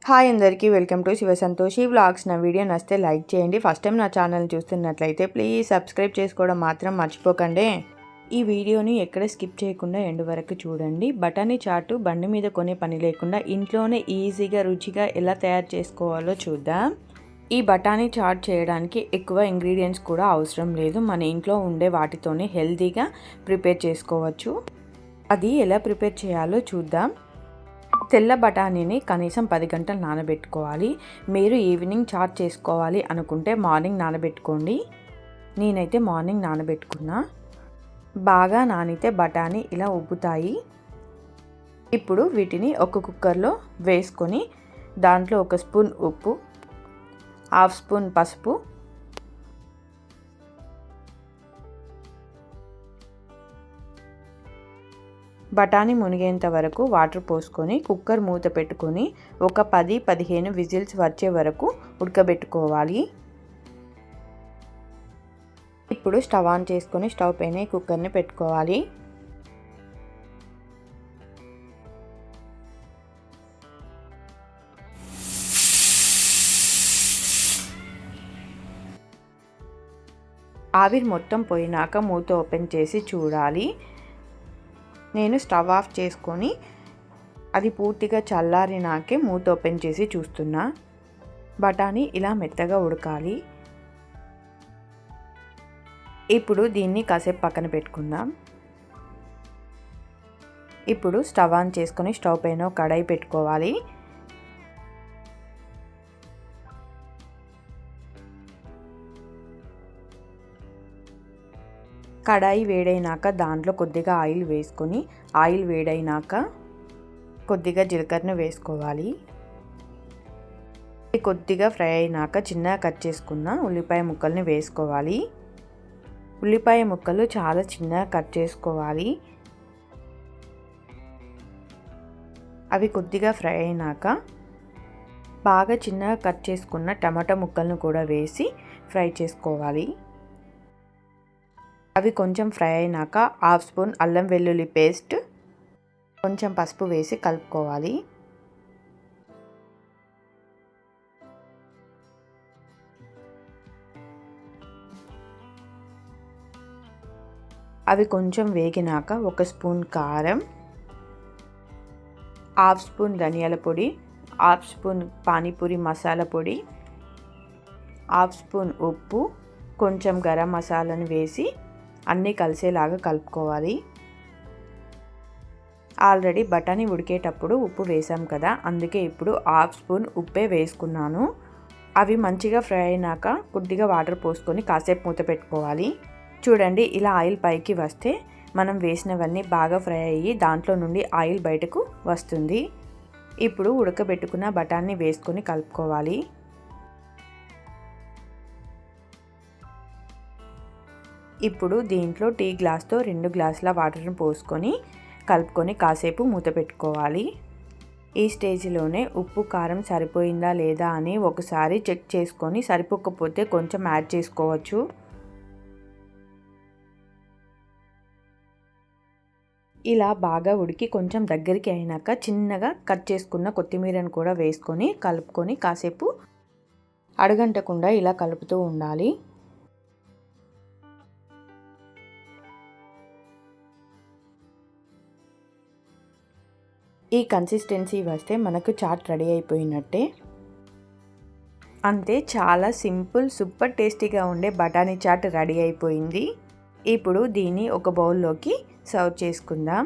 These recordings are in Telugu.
హాయ్ అందరికీ welcome to Shiva Santoshi vlogs. నా వీడియో నచ్చితే లైక్ చేయండి. ఫస్ట్ టైం నా ఛానల్ చూస్తున్నట్లయితే ప్లీజ్ సబ్స్క్రైబ్ చేసుకోవడం మాత్రం మర్చిపోకండి. ఈ వీడియోని ఎక్కడ స్కిప్ చేయకుండా ఎండ్ వరకు చూడండి. బఠానీ చాటు బండి మీద కొనే పని లేకుండా ఇంట్లోనే ఈజీగా రుచిగా ఎలా తయారు చేసుకోవాలో చూద్దాం. ఈ బఠానీ చాట్ చేయడానికి ఎక్కువ ఇంగ్రీడియంట్స్ కూడా అవసరం లేదు. మన ఇంట్లో ఉండే వాటితోనే హెల్తీగా ప్రిపేర్ చేసుకోవచ్చు. అది ఎలా ప్రిపేర్ చేయాలో చూద్దాం. తెల్ల బఠానీని కనీసం 10 గంటలు నానబెట్టుకోవాలి. మీరు ఈవినింగ్ చాట్ చేసుకోవాలి అనుకుంటే మార్నింగ్ నానబెట్టుకోండి. నేనైతే మార్నింగ్ నానబెట్టుకున్నా. బాగా నానితే బఠానీ ఇలా ఉబ్బుతాయి. ఇప్పుడు వీటిని ఒక కుక్కర్లో వేసుకొని దాంట్లో 1 స్పూన్ ఉప్పు, 1/2 స్పూన్ పసుపు, బఠానీ మునిగేంత వరకు వాటర్ పోసుకొని కుక్కర్ మూత పెట్టుకొని ఒక 10-15 విజిల్స్ వచ్చే వరకు ఉడకబెట్టుకోవాలి. ఇప్పుడు స్టవ్ ఆన్ చేసుకొని స్టవ్ పైన కుక్కర్ని పెట్టుకోవాలి. ఆవిరి మొత్తం పోయినాక మూత ఓపెన్ చేసి చూడాలి. నేను స్టవ్ ఆఫ్ చేసుకొని అది పూర్తిగా చల్లారినాకే మూత ఓపెన్ చేసి చూస్తున్నా. బఠానీ ఇలా మెత్తగా ఉడకాలి. ఇప్పుడు దీన్ని కాసేపు పక్కన పెట్టుకుందాం. ఇప్పుడు స్టవ్ ఆన్ చేసుకొని స్టవ్ పైన కడాయి పెట్టుకోవాలి. కడాయి వేడైనాక దాంట్లో కొద్దిగా ఆయిల్ వేసుకొని ఆయిల్ వేడైనాక కొద్దిగా జీలకర్ర వేసుకోవాలి. కొద్దిగా ఫ్రై అయినాక చిన్నగా కట్ చేసుకున్న ఉల్లిపాయ ముక్కల్ని వేసుకోవాలి. ఉల్లిపాయ ముక్కలు చాలా చిన్నగా కట్ చేసుకోవాలి. అవి కొద్దిగా ఫ్రై అయినాక బాగా చిన్నగా కట్ చేసుకున్న టమాటా ముక్కలను కూడా వేసి ఫ్రై చేసుకోవాలి. అవి కొంచెం ఫ్రై అయినాక 1/2 స్పూన్ అల్లం వెల్లుల్లి పేస్ట్, కొంచెం పసుపు వేసి కలుపుకోవాలి. అవి కొంచెం వేగినాక 1 స్పూన్ కారం, 1/2 స్పూన్ ధనియాల పొడి, 1/2 స్పూన్ పానీపూరి మసాలా పొడి, 1/2 స్పూన్ ఉప్పు, కొంచెం గరం మసాలాను వేసి అన్నీ కలిసేలాగా కలుపుకోవాలి. ఆల్రెడీ బఠానీ ఉడికేటప్పుడు ఉప్పు వేసాం కదా, అందుకే ఇప్పుడు 1/2 స్పూన్ ఉప్పే వేసుకున్నాను. అవి మంచిగా ఫ్రై అయినాక కొద్దిగా వాటర్ పోసుకొని కాసేపు మూత పెట్టుకోవాలి. చూడండి, ఇలా ఆయిల్ పైకి వస్తే మనం వేసినవన్నీ బాగా ఫ్రై అయ్యి దాంట్లో నుండి ఆయిల్ బయటకు వస్తుంది. ఇప్పుడు ఉడకబెట్టుకున్న బఠానీ వేసుకొని కలుపుకోవాలి. ఇప్పుడు దీంట్లో టీ గ్లాస్తో 2 గ్లాసుల వాటర్ని పోసుకొని కలుపుకొని కాసేపు మూత పెట్టుకోవాలి. ఈ స్టేజ్లోనే ఉప్పు కారం సరిపోయిందా లేదా అని ఒకసారి చెక్ చేసుకొని సరిపోకపోతే కొంచెం యాడ్ చేసుకోవచ్చు. ఇలా బాగా ఉడికి కొంచెం దగ్గరికి అయినాక చిన్నగా కట్ చేసుకున్న కొత్తిమీరను కూడా వేసుకొని కలుపుకొని కాసేపు అడుగంటకుండా ఇలా కలుపుతూ ఉండాలి. ఈ కన్సిస్టెన్సీ వస్తే మనకు చాట్ రెడీ అయిపోయినట్టే. అంతే, చాలా సింపుల్ సూపర్ టేస్టీగా ఉండే బఠానీ చాట్ రెడీ అయిపోయింది. ఇప్పుడు దీన్ని ఒక బౌల్లోకి సర్వ్ చేసుకుందాం.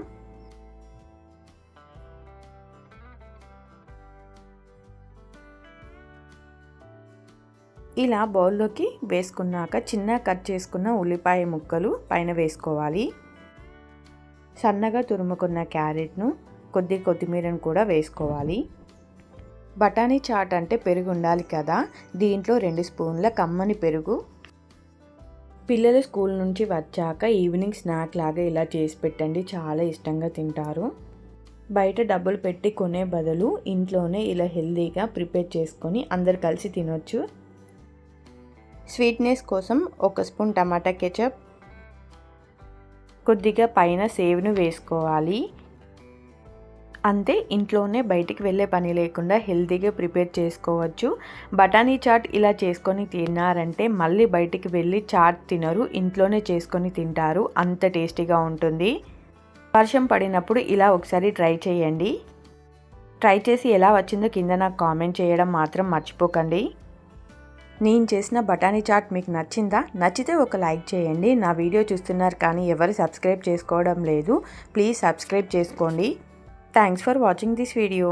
ఇలా బౌల్లోకి వేసుకున్నాక చిన్న కట్ చేసుకున్న ఉల్లిపాయ ముక్కలు పైన వేసుకోవాలి. సన్నగా తురుముకున్న క్యారెట్ను కొత్తిమీరను కూడా వేసుకోవాలి. బఠానీ చాట్ అంటే పెరుగు ఉండాలి కదా, దీంట్లో 2 స్పూన్ల కమ్మని పెరుగు. పిల్లలు స్కూల్ నుంచి వచ్చాక ఈవినింగ్ స్నాక్ లాగా ఇలా చేసి పెట్టండి, చాలా ఇష్టంగా తింటారు. బయట డబ్బులు పెట్టి కొనే బదులు ఇంట్లోనే ఇలా హెల్తీగా ప్రిపేర్ చేసుకొని అందరు కలిసి తినొచ్చు. స్వీట్నెస్ కోసం 1 స్పూన్ టమాటా కెచప్, కొద్దిగా పైన సేవ్ను వేసుకోవాలి. అంతే, ఇంట్లోనే బయటికి వెళ్ళే పని లేకుండా హెల్తీగా ప్రిపేర్ చేసుకోవచ్చు. బఠానీ చాట్ ఇలా చేసుకొని తిన్నారంటే మళ్ళీ బయటికి వెళ్ళి చాట్ తినరు, ఇంట్లోనే చేసుకొని తింటారు. అంత టేస్టీగా ఉంటుంది. వర్షం పడినప్పుడు ఇలా ఒకసారి ట్రై చేయండి. ట్రై చేసి ఎలా వచ్చిందో కింద నాకు కామెంట్ చేయడం మాత్రం మర్చిపోకండి. నేను చేసిన బఠానీ చాట్ మీకు నచ్చిందా? నచ్చితే ఒక లైక్ చేయండి. నా వీడియో చూస్తున్నారు కానీ ఎవరు సబ్స్క్రైబ్ చేసుకోవడం లేదు. ప్లీజ్ సబ్స్క్రైబ్ చేసుకోండి. Thanks for watching this video.